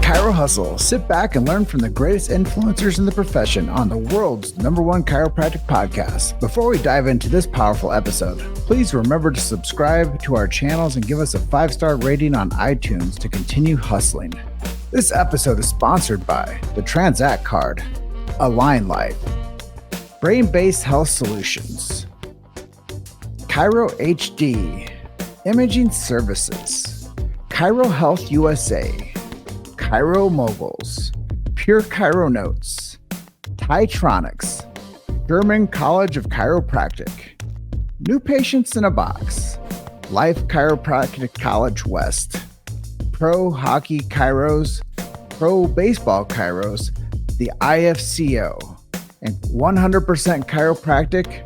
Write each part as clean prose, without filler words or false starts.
Chiro Hustle. Sit back and learn from the greatest influencers in the profession on the world's #1 chiropractic podcast. Before we dive into this powerful episode, please remember to subscribe to our channels and give us a 5-star rating on iTunes to continue hustling. This episode is sponsored by the Transact Card, Align Life, Brain-Based Health Solutions, Chiro HD, Imaging Services, Chiro Health USA, Chiro Moguls, Pure Chiro Notes, Titronics, German College of Chiropractic, New Patients in a Box, Life Chiropractic College West, Pro Hockey Chiros, Pro Baseball Chiros, the IFCO, and 100% Chiropractic.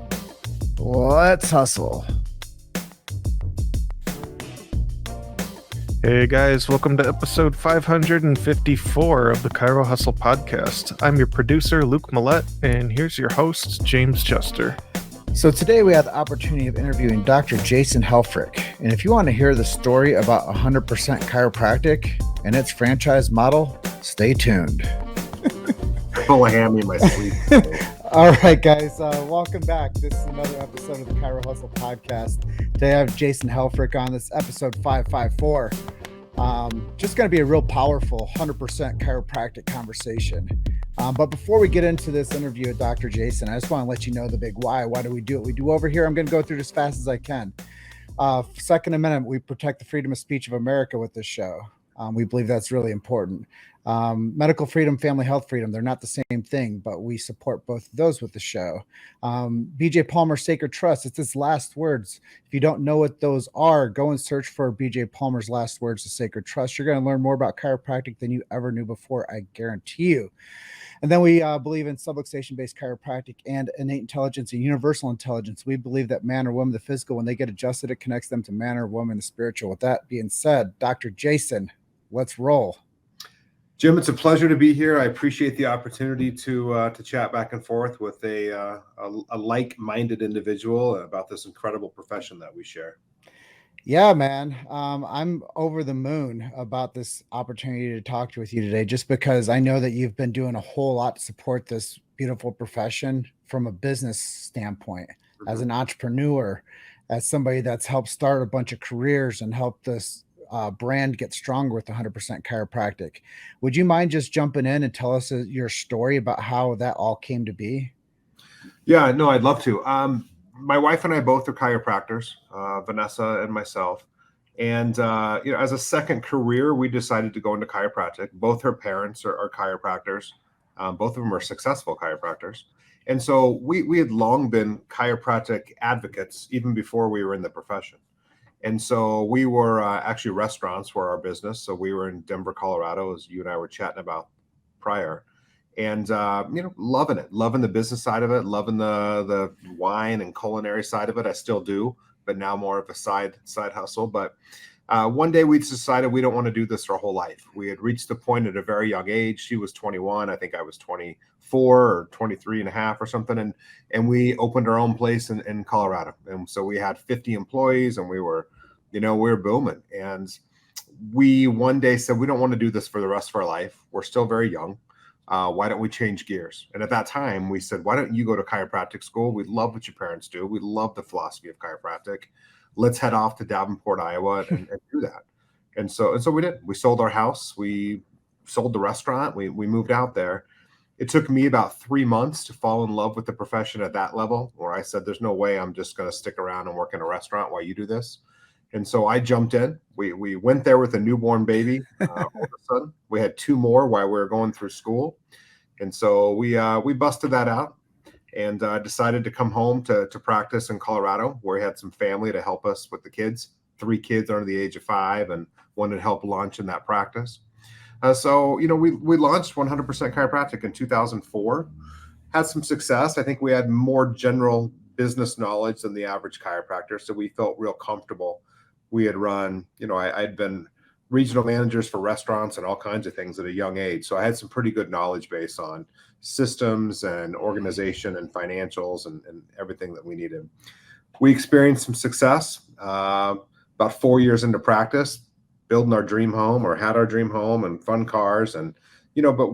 Let's hustle. Hey guys, welcome to episode 554 of the Chiro Hustle podcast. I'm your producer, Luke Millette, and here's your host, James Chester. So today we had the opportunity of interviewing Dr. Jason Helfrich. And if you want to hear the story about 100% Chiropractic and its franchise model, stay tuned. Pull a hammy in my sleep. All right, guys, welcome back. This is another episode of the Chiro Hustle podcast. Today I have Jason Helfrich on this episode 554. Just going to be a real powerful 100% chiropractic conversation. But before we get into this interview with Dr. Jason, I just want to let you know the big why. Why do we do what we do over here? I'm going to go through as fast as I can. Second Amendment, we protect the freedom of speech of America with this show. We believe that's really important. Medical freedom, family health freedom, they're not the same thing, but we support both of those with the show. BJ Palmer's Sacred Trust, it's his last words. If you don't know what those are, go and search for BJ Palmer's last words to Sacred Trust. You're going to learn more about chiropractic than you ever knew before, I guarantee you. And then we believe in subluxation-based chiropractic and innate intelligence and universal intelligence. We believe that man or woman, the physical, when they get adjusted, it connects them to man or woman, the spiritual. With that being said, Dr. Jason, let's roll. Jim, it's a pleasure to be here. I appreciate the opportunity to chat back and forth with a like-minded individual about this incredible profession that we share. Yeah, man. I'm over the moon about this opportunity to talk with you today, just because I know that you've been doing a whole lot to support this beautiful profession from a business standpoint, as an entrepreneur, as somebody that's helped start a bunch of careers and helped this brand get stronger with 100% chiropractic. Would you mind just jumping in and tell us your story about how that all came to be? Yeah, no, I'd love to. My wife and I both are chiropractors, Vanessa and myself. And, as a second career, we decided to go into chiropractic. Both her parents are chiropractors. Both of them are successful chiropractors. And so we had long been chiropractic advocates even before we were in the profession. And so we were actually restaurants were our business. So we were in Denver, Colorado, as you and I were chatting about prior. And, loving the business side of it, loving the wine and culinary side of it. I still do, but now more of a side hustle. But one day we decided we don't want to do this our whole life. We had reached the point at a very young age. She was 21. I think I was 24 or 23 and a half or something. And we opened our own place in Colorado. And so we had 50 employees and we were booming. And we one day said, we don't want to do this for the rest of our life. We're still very young. Why don't we change gears? And at that time we said, why don't you go to chiropractic school? We love what your parents do. We love the philosophy of chiropractic. Let's head off to Davenport, Iowa and do that. And so we did. We sold our house. We sold the restaurant. We moved out there. It took me about 3 months to fall in love with the profession at that level, where I said, there's no way I'm just going to stick around and work in a restaurant while you do this. And so I jumped in. We went there with a newborn baby, older son. We had 2 more while we were going through school. And so we busted that out and decided to come home to practice in Colorado, where we had some family to help us with the kids, 3 kids under the age of 5, and wanted to help launch in that practice. So we launched 100% Chiropractic in 2004, had some success. I think we had more general business knowledge than the average chiropractor, so we felt real comfortable. We had run, I'd been regional managers for restaurants and all kinds of things at a young age. So I had some pretty good knowledge base on systems and organization and financials and everything that we needed. We experienced some success. About 4 years into practice, building our dream home or had our dream home and fun cars and, but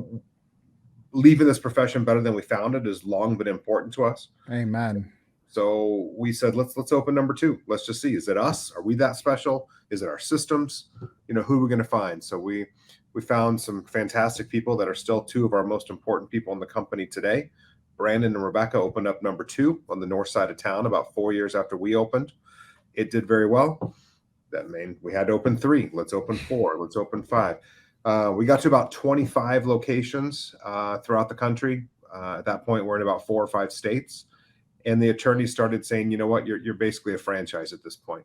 leaving this profession better than we found it has long been important to us. Amen. So we said, let's open number 2. Let's just see, is it us? Are we that special? Is it our systems? Who are we going to find? So we found some fantastic people that are still 2 of our most important people in the company today. Brandon and Rebecca opened up number 2 on the north side of town about 4 years after we opened. It did very well. That meant we had to open 3. Let's open 4. Let's open 5. We got to about 25 locations throughout the country. At that point, we're in about 4 or 5 states. And the attorneys started saying, you know what, you're basically a franchise at this point.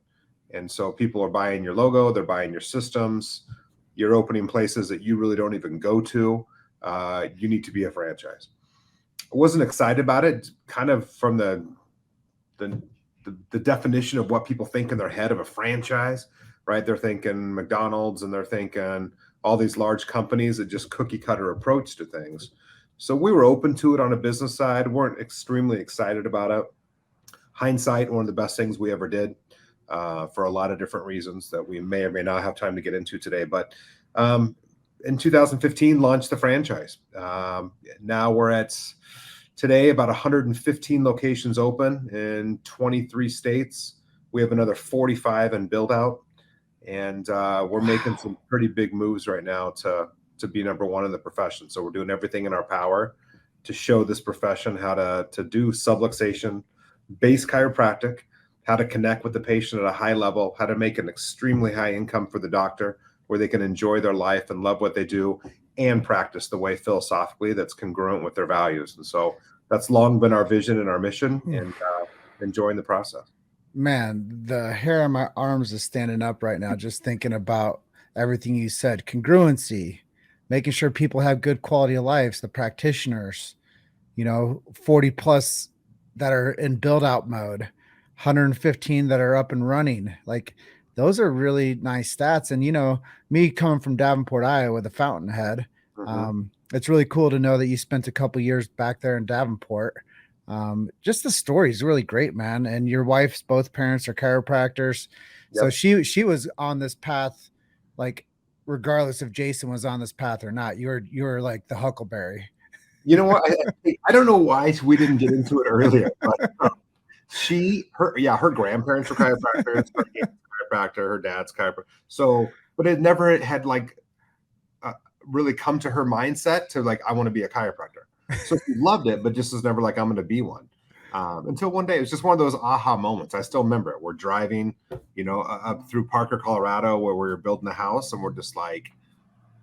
And so people are buying your logo, they're buying your systems, you're opening places that you really don't even go to. You need to be a franchise. I wasn't excited about it, kind of from the definition of what people think in their head of a franchise, right? They're thinking McDonald's and they're thinking all these large companies that just cookie cutter approach to things. So we were open to it on a business side, weren't extremely excited about it. Hindsight, one of the best things we ever did for a lot of different reasons that we may or may not have time to get into today. But in 2015, launched the franchise. Now we're at today about 115 locations open in 23 states. We have another 45 in build out. And we're making some pretty big moves right now to be number 1 in the profession. So we're doing everything in our power to show this profession how to do subluxation, base chiropractic, how to connect with the patient at a high level, how to make an extremely high income for the doctor where they can enjoy their life and love what they do and practice the way philosophically that's congruent with their values. And so that's long been our vision and our mission, and enjoying the process. Man, the hair on my arms is standing up right now just thinking about everything you said. Congruency, making sure people have good quality of lives, the practitioners, 40 plus that are in build out mode, 115 that are up and running. Like those are really nice stats. And, me coming from Davenport, Iowa, the Fountainhead, it's really cool to know that you spent a couple years back there in Davenport. Just the story is really great, man. And your wife's both parents are chiropractors. Yep. So she was on this path, like regardless if Jason was on this path or not. You were like the huckleberry. You know what? I don't know why we didn't get into it earlier, but her grandparents were chiropractors, her chiropractor, her dad's chiropractor. So, but it never had like really come to her mindset to like, I want to be a chiropractor. So she loved it, but just was never like, I'm going to be one. Until one day, it was just one of those aha moments. I still remember it. We're driving, up through Parker, Colorado, where we were building a house, and we're just like,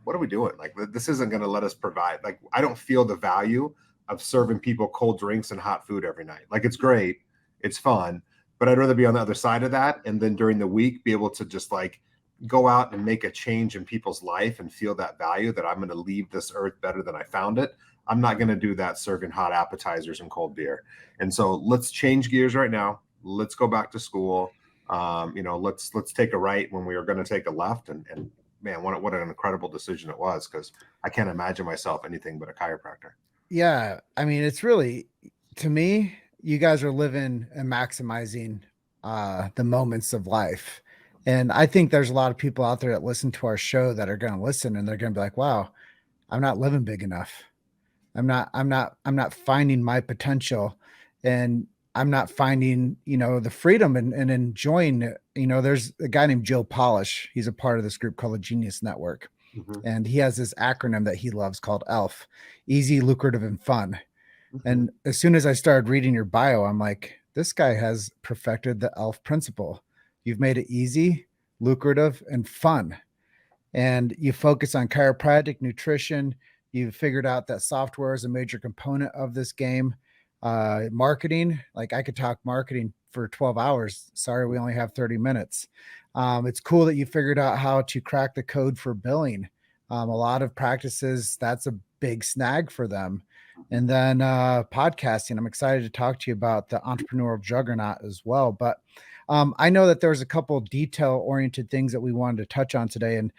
what are we doing? Like, this isn't going to let us provide. Like, I don't feel the value of serving people cold drinks and hot food every night. Like, it's great, it's fun, but I'd rather be on the other side of that. And then during the week, be able to just like go out and make a change in people's life and feel that value that I'm going to leave this earth better than I found it. I'm not going to do that serving hot appetizers and cold beer. And so let's change gears right now. Let's go back to school. Let's take a right when we were going to take a left. And man, what an incredible decision it was, because I can't imagine myself anything but a chiropractor. Yeah. I mean, it's really, to me, you guys are living and maximizing the moments of life. And I think there's a lot of people out there that listen to our show that are going to listen and they're going to be like, wow, I'm not living big enough. I'm not finding my potential, and I'm not finding, the freedom and enjoying it. There's a guy named Joe Polish. He's a part of this group called the Genius Network. And he has this acronym that he loves called ELF, easy, lucrative, and fun. And as soon as I started reading your bio, I'm like, this guy has perfected the ELF principle. You've made it easy, lucrative, and fun. And you focus on chiropractic, nutrition. You've figured out that software is a major component of this game. Marketing, like I could talk marketing for 12 hours. Sorry, we only have 30 minutes. It's cool that you figured out how to crack the code for billing. A lot of practices, that's a big snag for them. And then podcasting, I'm excited to talk to you about the entrepreneurial juggernaut as well. But I know that there's a couple detail-oriented things that we wanted to touch on today, and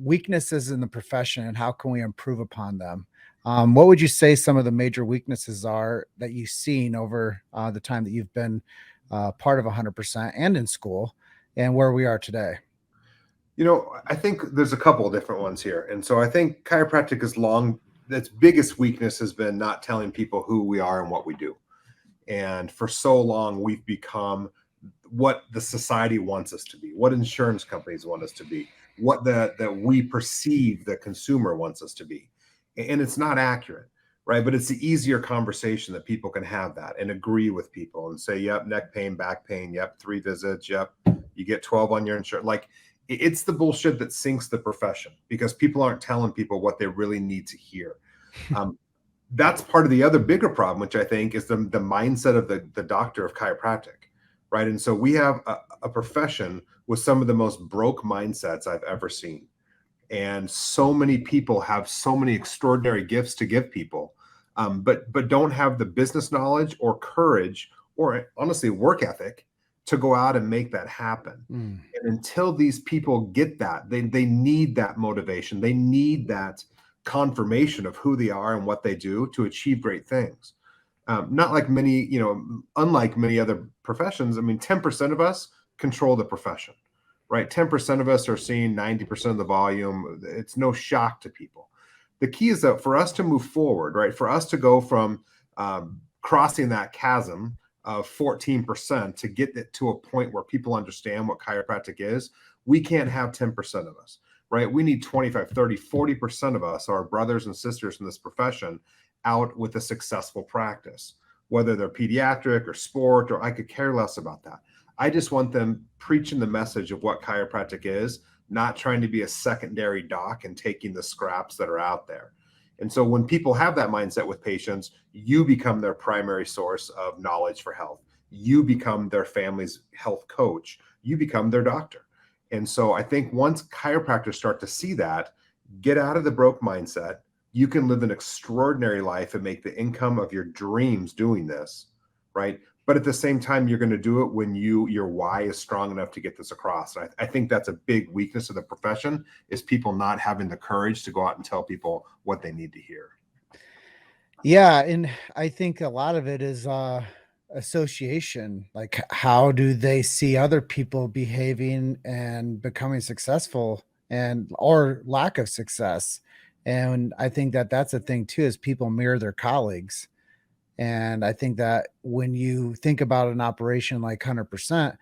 weaknesses in the profession and how can we improve upon them. What would you say some of the major weaknesses are that you've seen over the time that you've been part of 100% and in school and where we are today? I think there's a couple of different ones here. And so I think chiropractic its biggest weakness has been not telling people who we are and what we do. And for so long, we've become what the society wants us to be, what insurance companies want us to be, what that we perceive the consumer wants us to be. And it's not accurate, right? But it's the easier conversation that people can have that and agree with people and say, yep, neck pain, back pain, yep, 3 visits, yep, you get 12 on your insurance. Like, it's the bullshit that sinks the profession because people aren't telling people what they really need to hear. That's part of the other bigger problem, which I think is the mindset of the doctor of chiropractic, right? And so we have a profession with some of the most broke mindsets I've ever seen. And so many people have so many extraordinary gifts to give people, but don't have the business knowledge or courage or honestly work ethic to go out and make that happen. And until these people get that, they need that motivation. They need that confirmation of who they are and what they do to achieve great things. Not like unlike many other professions. I mean, 10% of us control the profession, right? 10% of us are seeing 90% of the volume. It's no shock to people. The key is that for us to move forward, right? For us to go from crossing that chasm of 14% to get it to a point where people understand what chiropractic is, we can't have 10% of us, right? We need 25, 30, 40% of us, our brothers and sisters in this profession, out with a successful practice, whether they're pediatric or sport, or I could care less about that. I just want them preaching the message of what chiropractic is, not trying to be a secondary doc and taking the scraps that are out there. And so when people have that mindset with patients, you become their primary source of knowledge for health. You become their family's health coach. You become their doctor. And so I think once chiropractors start to see that, get out of the broke mindset, you can live an extraordinary life and make the income of your dreams doing this, right? But at the same time, you're going to do it when your why is strong enough to get this across. I think that's a big weakness of the profession, is people not having the courage to go out and tell people what they need to hear. Yeah, and I think a lot of it is association. Like, how do they see other people behaving and becoming successful, and or lack of success? And I think that that's a thing too, is people mirror their colleagues. And I think that when you think about an operation like 100%,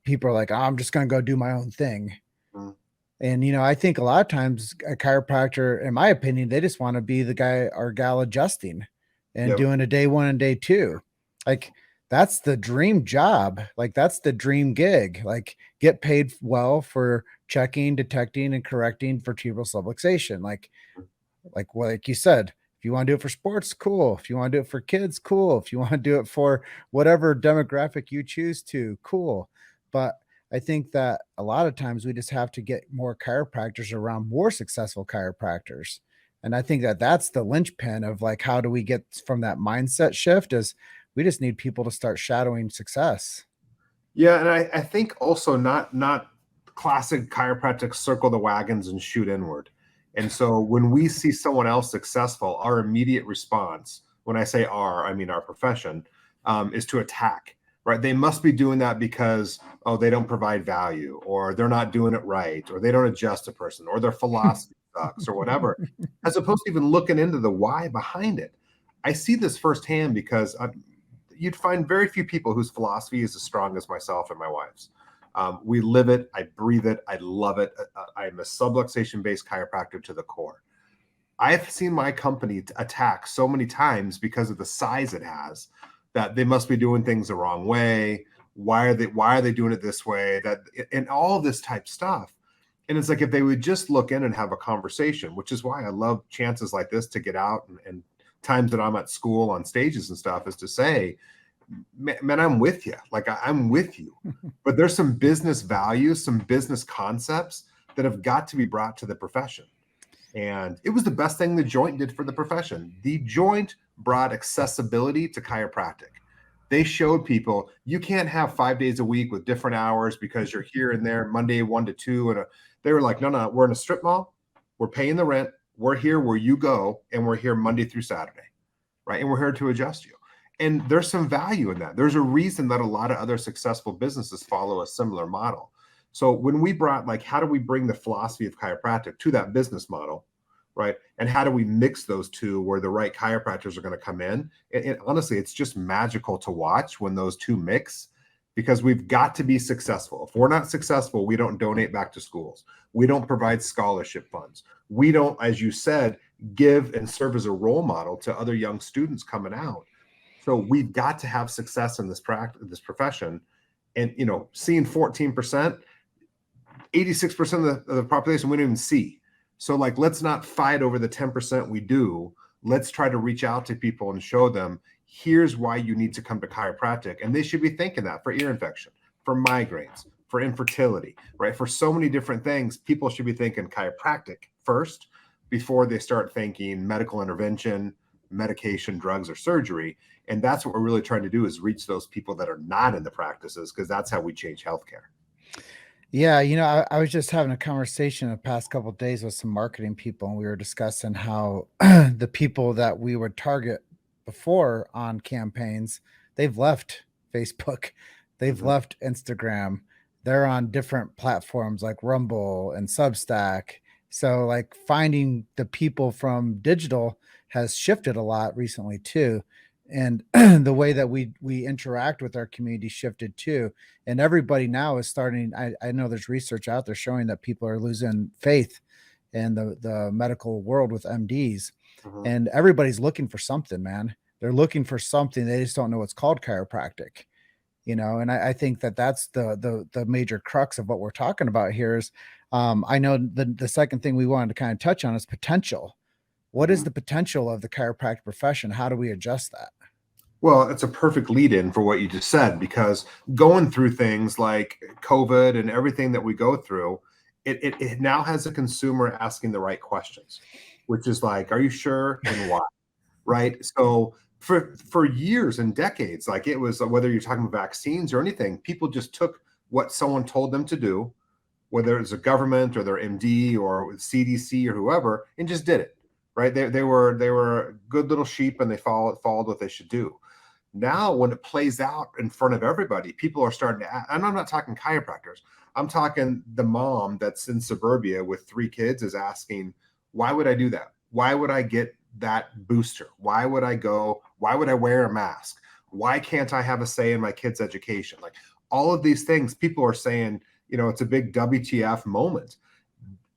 people are like, "Oh, I'm just going to go do my own thing." Mm. And, I think a lot of times a chiropractor, in my opinion, they just want to be the guy or gal adjusting and Yep. doing a day 1 and day 2. Like, that's the dream job. Like, that's the dream gig. Like, get paid well for checking, detecting, and correcting vertebral subluxation. Like you said, if you want to do it for sports, cool. If you want to do it for kids, cool. If you want to do it for whatever demographic you choose to, cool. But I think that a lot of times we just have to get more chiropractors around more successful chiropractors. And I think that that's the linchpin of, like, how do we get from that mindset shift, is we just need people to start shadowing success. Yeah, and I think also not classic chiropractic circle the wagons and shoot inward. And so when we see someone else successful, our immediate response, when I say I mean our profession, is to attack, right? They must be doing that because, they don't provide value, or they're not doing it right, or they don't adjust a person, or their philosophy sucks, or whatever, as opposed to even looking into the why behind it. I see this firsthand because you'd find very few people whose philosophy is as strong as myself and my wife's. We live it. I breathe it. I love it. I'm a subluxation-based chiropractor to the core. I've seen my company attack so many times because of the size it has, that they must be doing things the wrong way. Why are they doing it this way? And all this type stuff. And it's like, if they would just look in and have a conversation, which is why I love chances like this to get out, and times that I'm at school on stages and stuff, is to say, man, I'm with you. Like, I'm with you. But there's some business values, some business concepts that have got to be brought to the profession. And it was the best thing the Joint did for the profession. The Joint brought accessibility to chiropractic. They showed people you can't have 5 days a week with different hours because you're here and there, Monday 1 to 2. And they were like, no, we're in a strip mall. We're paying the rent. We're here where you go, and we're here Monday through Saturday, right? And we're here to adjust you. And there's some value in that. There's a reason that a lot of other successful businesses follow a similar model. So when we brought, like, how do we bring the philosophy of chiropractic to that business model, right? And how do we mix those two where the right chiropractors are going to come in? And honestly, it's just magical to watch when those two mix, because we've got to be successful. If we're not successful, we don't donate back to schools. We don't provide scholarship funds. We don't, as you said, give and serve as a role model to other young students coming out. So we've got to have success in this profession. And, seeing 14%, 86% of the population we don't even see. So, like, let's not fight over the 10% we do. Let's try to reach out to people and show them, here's why you need to come to chiropractic. And they should be thinking that for ear infection, for migraines, for infertility, right? For so many different things, people should be thinking chiropractic first before they start thinking medical intervention, medication, drugs, or surgery. And that's what we're really trying to do, is reach those people that are not in the practices, because that's how we change healthcare. Yeah, I was just having a conversation the past couple of days with some marketing people, and we were discussing how the people that we would target before on campaigns, they've left Facebook, they've left Instagram, they're on different platforms like Rumble and Substack. So, like, finding the people from digital has shifted a lot recently too. And the way that we interact with our community shifted too. And everybody now is starting. I know there's research out there showing that people are losing faith in the medical world with MDs. And everybody's looking for something, man. They're looking for something. They just don't know what's called chiropractic, and I think that that's the major crux of what we're talking about here is, I know the second thing we wanted to kind of touch on is potential. What is the potential of the chiropractic profession? How do we adjust that? Well, it's a perfect lead in for what you just said, because going through things like COVID and everything that we go through, it now has a consumer asking the right questions, which is like, are you sure, and why? Right? So for years and decades, like, it was, whether you're talking about vaccines or anything, people just took what someone told them to do, whether it's a government or their MD or CDC or whoever, and just did it. Right? They were good little sheep, and they followed what they should do. Now, when it plays out in front of everybody, people are starting to ask, and I'm not talking chiropractors. I'm talking the mom that's in suburbia with 3 kids is asking, why would I do that? Why would I get that booster? Why would I go? Why would I wear a mask? Why can't I have a say in my kids' education? Like, all of these things, people are saying, it's a big WTF moment.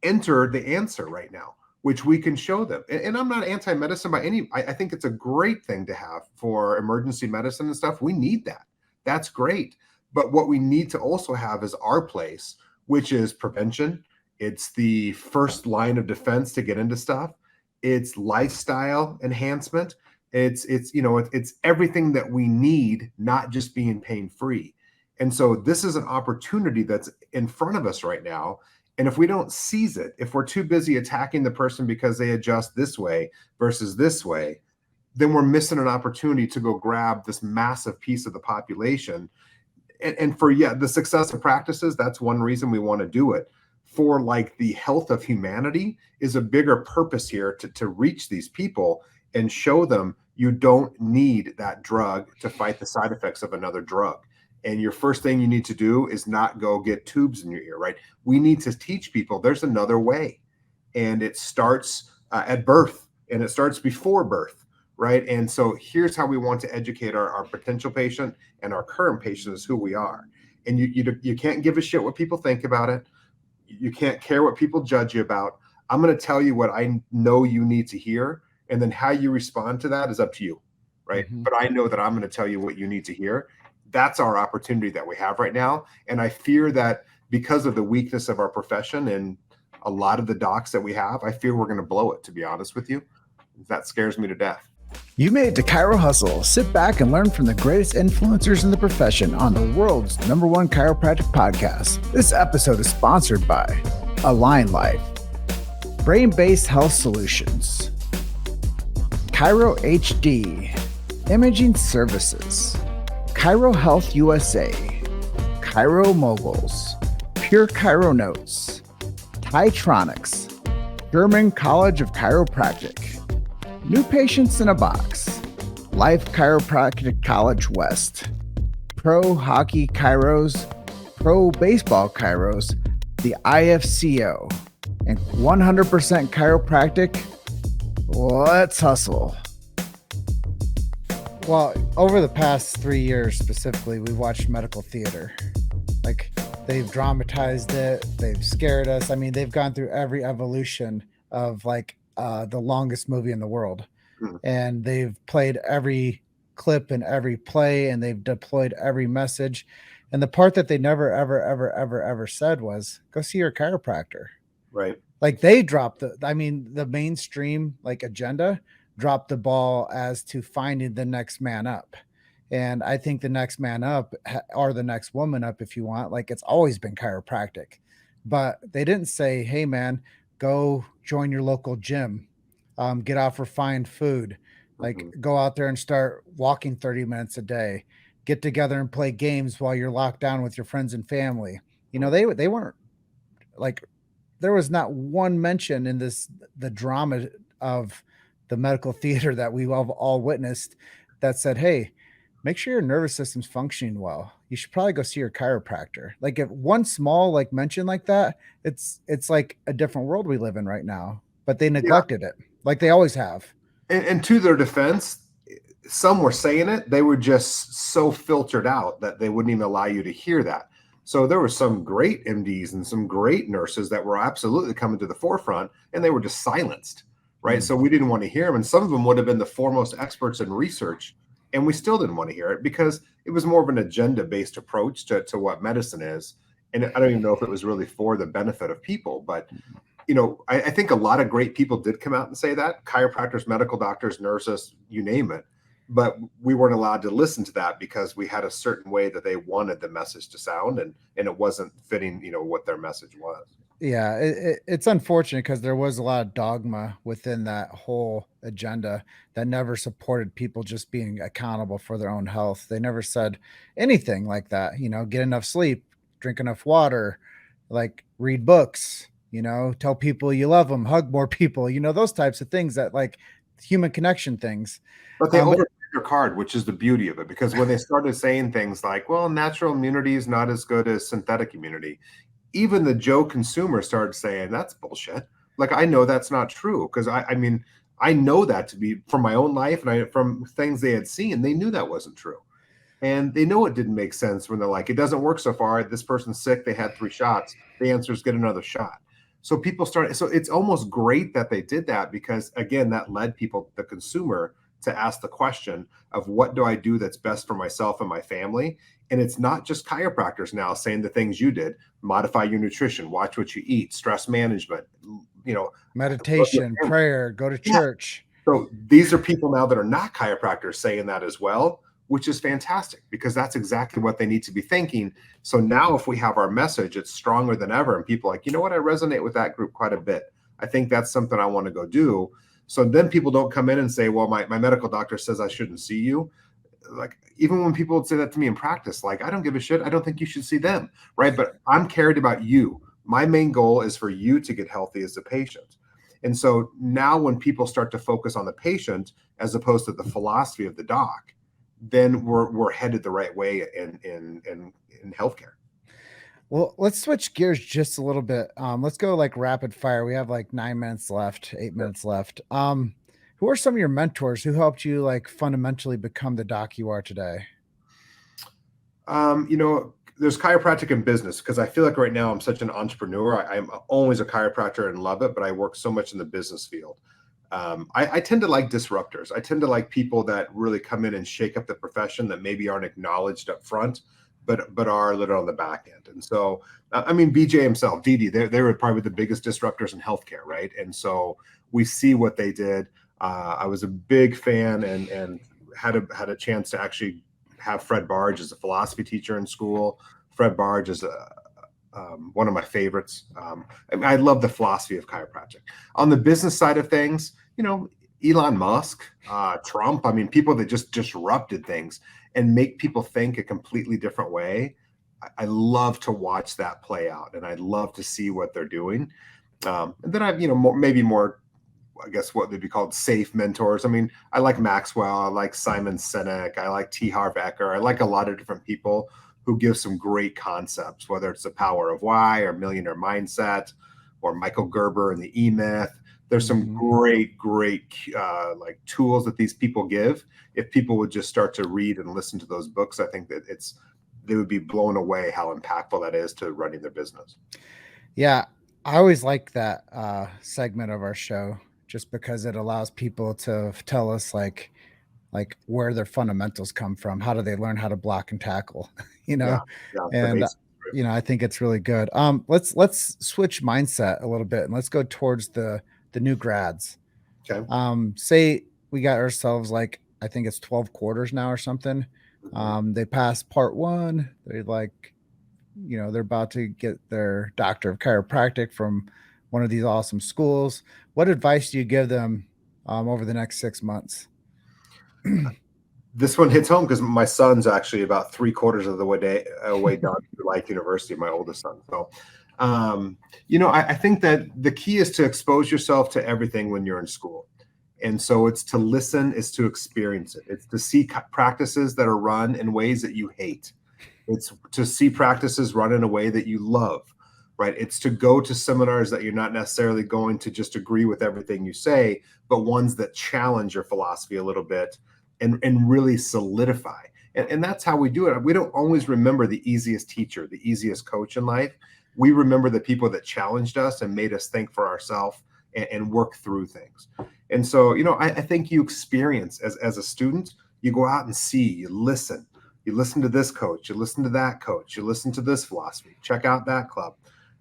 Enter the answer right now, which we can show them. And I'm not anti-medicine by any, I think it's a great thing to have for emergency medicine and stuff. We need that. That's great. But what we need to also have is our place, which is prevention. It's the first line of defense to get into stuff. It's lifestyle enhancement. It's everything that we need, not just being pain-free. And so this is an opportunity that's in front of us right now. And if we don't seize it, if we're too busy attacking the person because they adjust this way versus this way, then we're missing an opportunity to go grab this massive piece of the population. And for the success of practices, that's one reason we want to do it. For, like, the health of humanity is a bigger purpose here, to reach these people and show them you don't need that drug to fight the side effects of another drug. And your first thing you need to do is not go get tubes in your ear, right? We need to teach people there's another way. And it starts at birth, and it starts before birth, right? And so here's how we want to educate our potential patient, and our current patient is who we are. And you can't give a shit what people think about it. You can't care what people judge you about. I'm going to tell you what I know you need to hear. And then how you respond to that is up to you, right? But I know that I'm going to tell you what you need to hear. That's our opportunity that we have right now. And I fear that because of the weakness of our profession and a lot of the docs that we have, I fear we're going to blow it, to be honest with you. That scares me to death. You made it to Chiro Hustle. Sit back and learn from the greatest influencers in the profession on the world's #1 chiropractic podcast. This episode is sponsored by Align Life, Brain-Based Health Solutions, Chiro HD, Imaging Services, Chiro Health USA, Chiro Moguls, Pure Chiro Notes, Titronics, German College of Chiropractic, New Patients in a Box, Life Chiropractic College West, Pro Hockey Chiros, pro baseball chiros, the IFCO, and 100% chiropractic. Let's hustle. Well, over the past 3 years specifically, we've watched medical theater. Like, they've dramatized it, they've scared us. I mean, they've gone through every evolution of the longest movie in the world. And they've played every clip and every play, and they've deployed every message. And the part that they never, ever said was, go see your chiropractor. Right. Like, they dropped the mainstream agenda dropped the ball as to finding the next man up. And I think the next man up, or the next woman up, if you want, it's always been chiropractic. But they didn't say, hey man, go join your local gym, get out for fine food, go out there and start walking 30 minutes a day, get together and play games while you're locked down with your friends and family. They weren't there was not one mention in the drama of the medical theater that we've all witnessed that said, hey, make sure your nervous system's functioning well. You should probably go see your chiropractor. If one small mention like that, it's like a different world we live in right now. But they neglected it, like they always have. And to their defense, some were saying it. They were just so filtered out that they wouldn't even allow you to hear that. So there were some great MDs and some great nurses that were absolutely coming to the forefront, and they were just silenced, right? So we didn't want to hear them. And some of them would have been the foremost experts in research, and we still didn't want to hear it because it was more of an agenda-based approach to what medicine is. And I don't even know if it was really for the benefit of people. But, I think a lot of great people did come out and say that. Chiropractors, medical doctors, nurses, you name it. But we weren't allowed to listen to that because we had a certain way that they wanted the message to sound, and it wasn't fitting, what their message was. Yeah, it's unfortunate because there was a lot of dogma within that whole agenda that never supported people just being accountable for their own health. They never said anything like that. Get enough sleep, drink enough water, read books, tell people you love them, hug more people, those types of things that human connection things. But they overplayed their card, which is the beauty of it, because when they started saying things like, well, natural immunity is not as good as synthetic immunity, even the Joe consumer started saying that's bullshit. I know that's not true, because I know that to be from my own life, and from things they had seen, they knew that wasn't true. And they know it didn't make sense when they're like, it doesn't work so far. This person's sick. They had 3 shots. The answer is get another shot. So people started. So it's almost great that they did that, because again, that led people, the consumer, to ask the question of what do I do that's best for myself and my family? And it's not just chiropractors now saying the things you did: modify your nutrition, watch what you eat, stress management, meditation, prayer, go to church. So these are people now that are not chiropractors saying that as well, which is fantastic, because that's exactly what they need to be thinking. So now if we have our message, it's stronger than ever. And people are like, you know what? I resonate with that group quite a bit. I think that's something I want to go do. So then people don't come in and say, well, my medical doctor says I shouldn't see you. Even when people would say that to me in practice, I don't give a shit. I don't think you should see them. Right. But I'm cared about you. My main goal is for you to get healthy as a patient. And so now when people start to focus on the patient as opposed to the philosophy of the doc, then we're headed the right way in healthcare. Well, let's switch gears just a little bit. Let's go rapid fire. We have 9 minutes left, 8 minutes left. Who are some of your mentors who helped you fundamentally become the doc you are today? There's chiropractic in business, because I feel like right now I'm such an entrepreneur. I'm always a chiropractor and love it, but I work so much in the business field. I tend to like disruptors. I tend to like people that really come in and shake up the profession, that maybe aren't acknowledged up front, but are a little on the back end. And so, BJ himself, Didi, they were probably the biggest disruptors in healthcare, right? And so we see what they did. I was a big fan and had a chance to actually have Fred Barge as a philosophy teacher in school. Fred Barge is one of my favorites. I love the philosophy of chiropractic. On the business side of things, Elon Musk, Trump, people that just disrupted things and make people think a completely different way. I love to watch that play out, and I love to see what they're doing. And then I've, maybe more, I guess what they'd be called safe mentors. I like Maxwell, I like Simon Sinek, I like T. Harv Eker, I like a lot of different people who give some great concepts, whether it's the power of why or millionaire mindset or Michael Gerber and the E-Myth. There's some great like tools that these people give. If people would just start to read and listen to those books, I think that they would be blown away how impactful that is to running their business. Yeah, I always like that segment of our show just because it allows people to tell us like where their fundamentals come from. How do they learn how to block and tackle? you Yeah, know, yeah, the and basics. I think it's really good. Let's switch mindset a little bit and let's go towards the new grads. Okay. Say we got ourselves like I think it's 12 quarters now or something. They passed part one. They're like, they're about to get their doctor of chiropractic from one of these awesome schools. What advice do you give them over the next 6 months? This one hits home because my son's actually about 3/4 of the way down to Life University, my oldest son. So, I think that the key is to expose yourself to everything when you're in school. And so it's to listen, it's to experience it. It's to see practices that are run in ways that you hate. It's to see practices run in a way that you love, right? It's to go to seminars that you're not necessarily going to just agree with everything you say, but ones that challenge your philosophy a little bit and really solidify. And that's how we do it. We don't always remember the easiest teacher, the easiest coach in life. We remember the people that challenged us and made us think for ourselves and work through things. And so, I think you experience as a student, you go out and see, you listen to this coach, you listen to that coach, you listen to this philosophy, check out that club.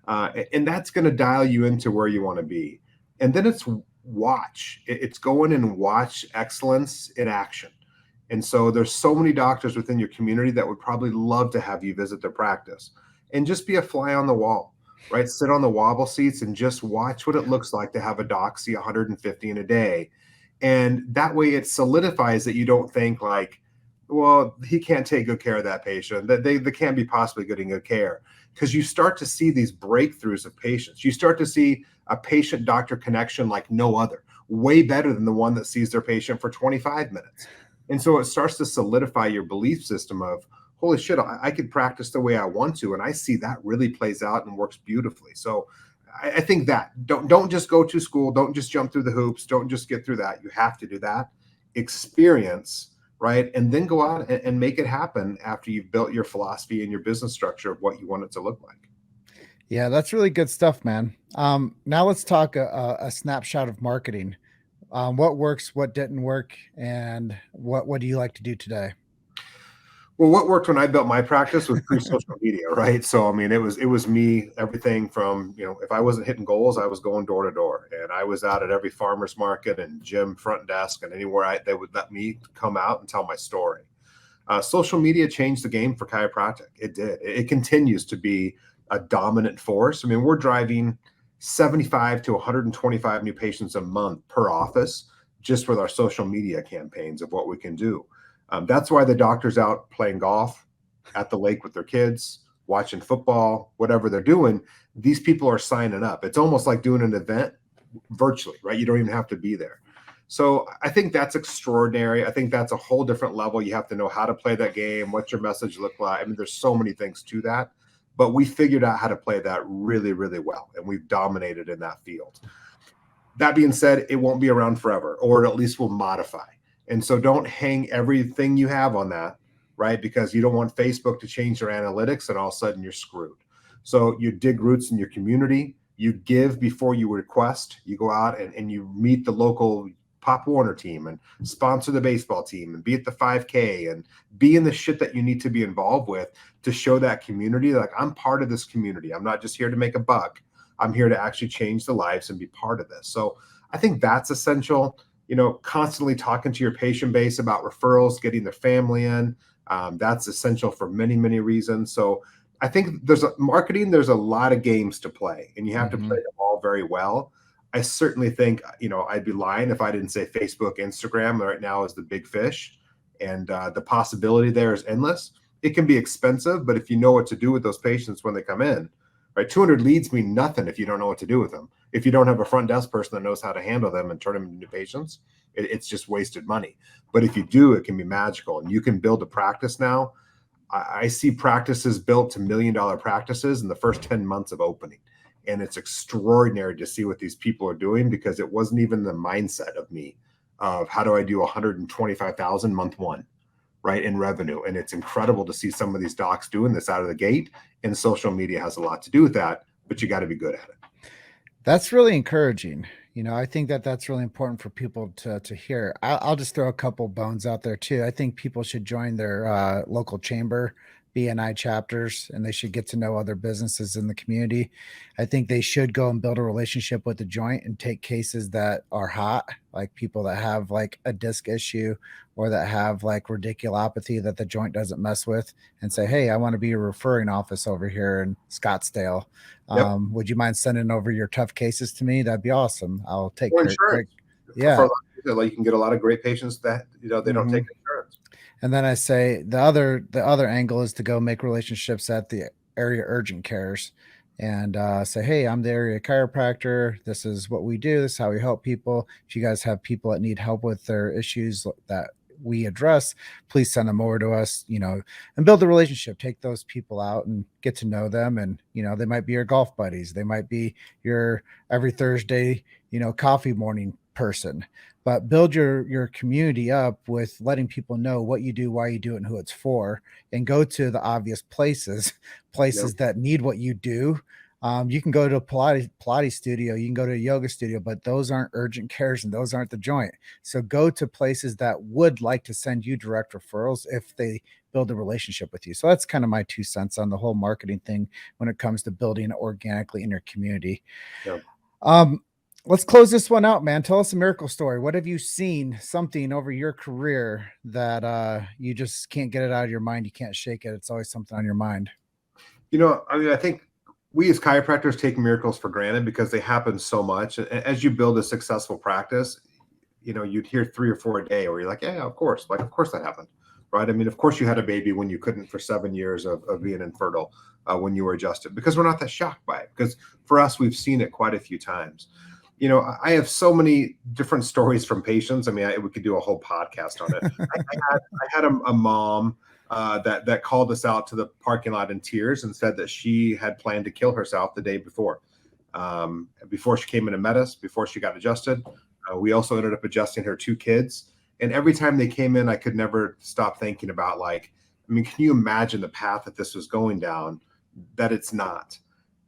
And that's going to dial you into where you want to be. And then it's watch. It's go in and watch excellence in action. And so there's so many doctors within your community that would probably love to have you visit their practice and just be a fly on the wall, right? Sit on the wobble seats and just watch what it looks like to have a doc see 150 in a day. And that way it solidifies that you don't think like, well, he can't take good care of that patient, that they can't be possibly getting good care. Because you start to see these breakthroughs of patients. You start to see a patient-doctor connection like no other, way better than the one that sees their patient for 25 minutes. And so it starts to solidify your belief system of, holy shit, I could practice the way I want to. And I see that really plays out and works beautifully. So I think that don't just go to school. Don't just jump through the hoops. Don't just get through that. You have to do that. Experience, right? And then go out and make it happen after you've built your philosophy and your business structure of what you want it to look like. Yeah, that's really good stuff, man. Now let's talk a snapshot of marketing. What works, what didn't work, and what do you like to do today? Well, what worked when I built my practice was through social media, right? So, I mean, it was me, everything from, if I wasn't hitting goals, I was going door to door, and I was out at every farmer's market and gym front desk and anywhere they would let me come out and tell my story. Social media changed the game for chiropractic. It did. It continues to be a dominant force. I mean, we're driving 75 to 125 new patients a month per office just with our social media campaigns of what we can do. That's why the doctor's out playing golf at the lake with their kids, watching football, whatever they're doing. These people are signing up. It's almost like doing an event virtually, right? You don't even have to be there. So I think that's extraordinary. I think that's a whole different level. You have to know how to play that game. What's your message look like? I mean, there's so many things to that, but we figured out how to play that really, really well. And we've dominated in that field. That being said, it won't be around forever, or at least we'll modify. And so don't hang everything you have on that, right? Because you don't want Facebook to change their analytics and all of a sudden you're screwed. So you dig roots in your community, you give before you request, you go out and you meet the local Pop Warner team and sponsor the baseball team and be at the 5K and be in the shit that you need to be involved with to show that community, like, I'm part of this community. I'm not just here to make a buck. I'm here to actually change the lives and be part of this. So I think that's essential. Constantly talking to your patient base about referrals, getting their family in. That's essential for many, many reasons. So I think there's a lot of games to play, and you have to play them all very well. I certainly think, I'd be lying if I didn't say Facebook, Instagram right now is the big fish, and the possibility there is endless. It can be expensive, but if you know what to do with those patients when they come in, right? 200 leads mean nothing if you don't know what to do with them. If you don't have a front desk person that knows how to handle them and turn them into new patients, it's just wasted money. But if you do, it can be magical, and you can build a practice now. I see practices built to $1 million practices in the first 10 months of opening. And it's extraordinary to see what these people are doing, because it wasn't even the mindset of me of how do I do 125,000 month one, right, in revenue. And it's incredible to see some of these docs doing this out of the gate, and social media has a lot to do with that, but you got to be good at it. That's really encouraging. I think that that's really important for people to hear. I'll just throw a couple bones out there too. I think people should join their local chamber BNI chapters, and they should get to know other businesses in the community. I think they should go and build a relationship with the joint and take cases that are hot, like people that have like a disc issue or that have like radiculopathy that the joint doesn't mess with, and say, hey, I want to be a referring office over here in Scottsdale. Yep. Would you mind sending over your tough cases to me? That'd be awesome. I'll take Or great. insurance. Yeah. Like, you can get a lot of great patients that, they don't take insurance. And then I say the other angle is to go make relationships at the area urgent cares and say, hey, I'm the area chiropractor. This is what we do. This is how we help people. If you guys have people that need help with their issues that we address, please send them over to us, and build the relationship. Take those people out and get to know them. And, they might be your golf buddies. They might be your every Thursday, coffee morning person. But build your community up with letting people know what you do, why you do it, and who it's for, and go to the obvious places Yep. that need what you do. You can go to a Pilates studio, you can go to a yoga studio, but those aren't urgent cares and those aren't the joint. So go to places that would like to send you direct referrals if they build a relationship with you. So that's kind of my 2 cents on the whole marketing thing when it comes to building organically in your community. Yep. Let's close this one out, man. Tell us a miracle story. What have you seen, something over your career that you just can't get it out of your mind? You can't shake it. It's always something on your mind. I think we as chiropractors take miracles for granted because they happen so much. As you build a successful practice, you'd hear 3 or 4 a day where you're like, yeah, of course that happened, right? I mean, of course you had a baby when you couldn't for 7 years of being infertile when you were adjusted, because we're not that shocked by it, because for us, we've seen it quite a few times. I have so many different stories from patients. I mean, we could do a whole podcast on it. I had a mom that called us out to the parking lot in tears and said that she had planned to kill herself the day before she came in and met us, before she got adjusted. We also ended up adjusting her 2 kids. And every time they came in, I could never stop thinking about, can you imagine the path that this was going down, that it's not?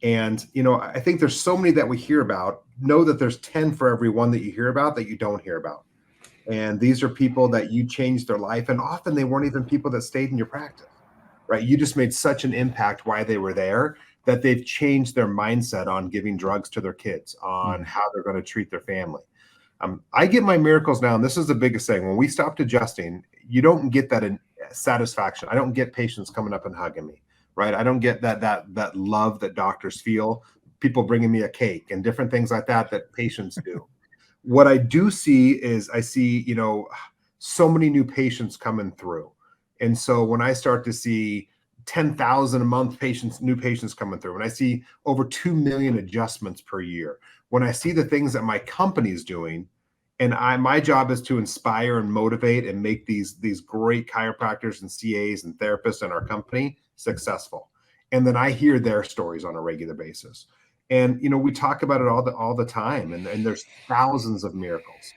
And, I think there's so many that we hear about. Know that there's 10 for every one that you hear about that you don't hear about. And these are people that you changed their life. And often they weren't even people that stayed in your practice, right? You just made such an impact while they were there that they've changed their mindset on giving drugs to their kids, on how they're going to treat their family. I get my miracles now, and this is the biggest thing. When we stopped adjusting, you don't get that satisfaction. I don't get patients coming up and hugging me, right? I don't get that love that doctors feel, people bringing me a cake and different things like that patients do. What I do see is I see, so many new patients coming through. And so when I start to see 10,000 a month new patients coming through, when I see over 2 million adjustments per year, when I see the things that my company is doing, and my job is to inspire and motivate and make these great chiropractors and CAs and therapists in our company successful. And then I hear their stories on a regular basis. And, we talk about it all the time, and there's thousands of miracles.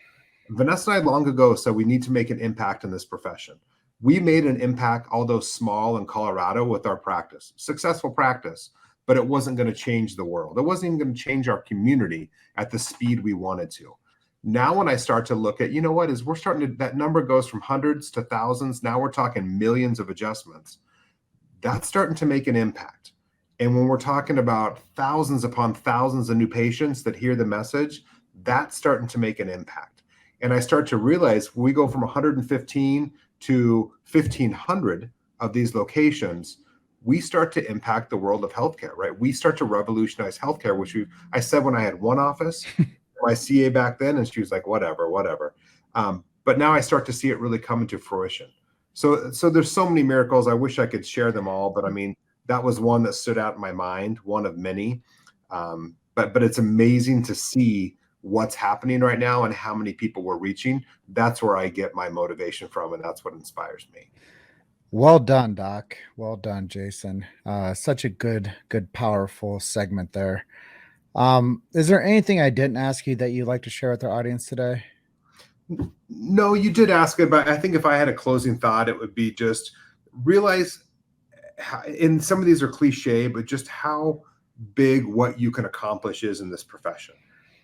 Vanessa and I long ago said we need to make an impact in this profession. We made an impact, although small, in Colorado with our practice, successful practice, but it wasn't going to change the world. It wasn't even going to change our community at the speed we wanted to. Now, when I start to look at, we're starting to, that number goes from hundreds to thousands. Now we're talking millions of adjustments. That's starting to make an impact. And when we're talking about thousands upon thousands of new patients that hear the message, that's starting to make an impact. And I start to realize we go from 115 to 1,500 of these locations, we start to impact the world of healthcare, right? We start to revolutionize healthcare, which I said when I had one office, my CA back then, and she was like, whatever. But now I start to see it really come into fruition. So there's so many miracles. I wish I could share them all, but I mean, that was one that stood out in my mind, one of many. But it's amazing to see what's happening right now and how many people we're reaching. That's where I get my motivation from, and that's what inspires me. Well done, Doc. Well done, Jason. Such a good, powerful segment there. Is there anything I didn't ask you that you'd like to share with our audience today? No, you did ask it, but I think if I had a closing thought, it would be just realize, and some of these are cliche, but just how big what you can accomplish is in this profession.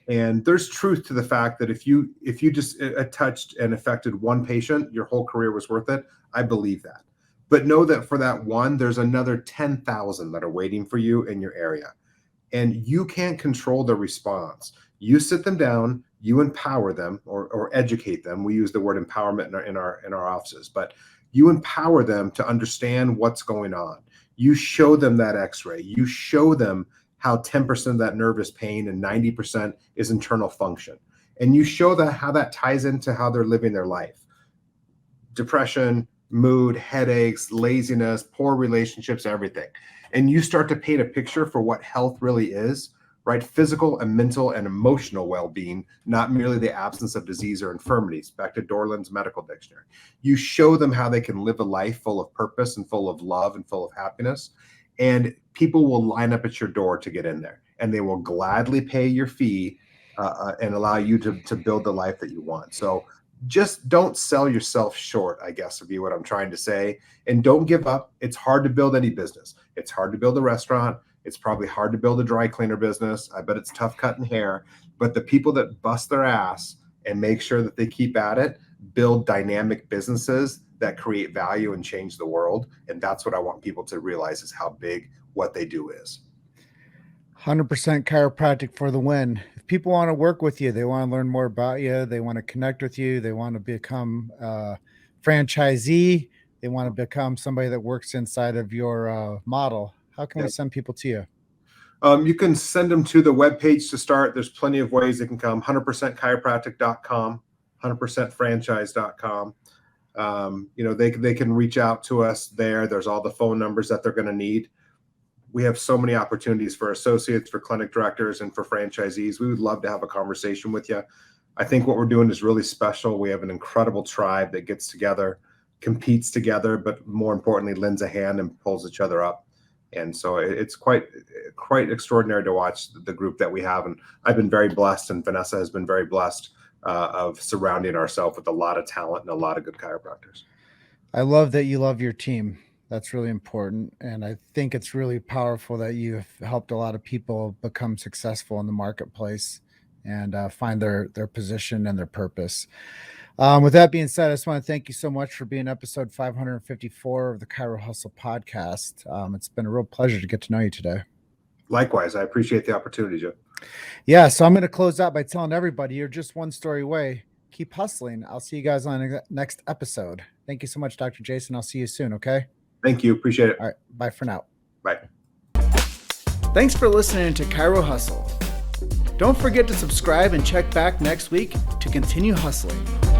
And there's truth to the fact that if you just touched and affected one patient, your whole career was worth it. I believe that. But know that for that one, there's another 10,000 that are waiting for you in your area. And you can't control the response. You sit them down, you empower them or educate them. We use the word empowerment in our offices, but you empower them to understand what's going on. You show them that x-ray. You show them how 10% of that nerve is pain and 90% is internal function. And you show them how that ties into how they're living their life. Depression, mood, headaches, laziness, poor relationships, everything. And you start to paint a picture for what health really is, right? Physical and mental and emotional well-being, not merely the absence of disease or infirmities, back to Dorland's medical dictionary. You show them how they can live a life full of purpose and full of love and full of happiness. And people will line up at your door to get in there, and they will gladly pay your fee and allow you to build the life that you want. So just don't sell yourself short, I guess, would be what I'm trying to say. And don't give up. It's hard to build any business. It's hard to build a restaurant. It's probably hard to build a dry cleaner business. I bet it's tough cutting hair. But the people that bust their ass and make sure that they keep at it build dynamic businesses that create value and change the world. And that's what I want people to realize, is how big what they do is. 100% chiropractic for the win. If people want to work with you, they want to learn more about you, they want to connect with you, they want to become a franchisee, they want to become somebody that works inside of your model, how can we send people to you? You can send them to the webpage to start. There's plenty of ways they can come. 100%chiropractic.com, 100%franchise.com. They can reach out to us there. There's all the phone numbers that they're going to need. We have so many opportunities for associates, for clinic directors, and for franchisees. We would love to have a conversation with you. I think what we're doing is really special. We have an incredible tribe that gets together, competes together, but more importantly, lends a hand and pulls each other up. And so it's quite extraordinary to watch the group that we have. And I've been very blessed, and Vanessa has been very blessed of surrounding ourselves with a lot of talent and a lot of good chiropractors. I love that you love your team. That's really important. And I think it's really powerful that you've helped a lot of people become successful in the marketplace and find their position and their purpose. With that being said, I just want to thank you so much for being episode 554 of the Chiro Hustle podcast. It's been a real pleasure to get to know you today. Likewise, I appreciate the opportunity, Joe. Yeah, so I'm going to close out by telling everybody you're just one story away. Keep hustling. I'll see you guys on the next episode. Thank you so much, Dr. Jason. I'll see you soon, okay? Thank you. Appreciate it. All right. Bye for now. Bye. Thanks for listening to Chiro Hustle. Don't forget to subscribe and check back next week to continue hustling.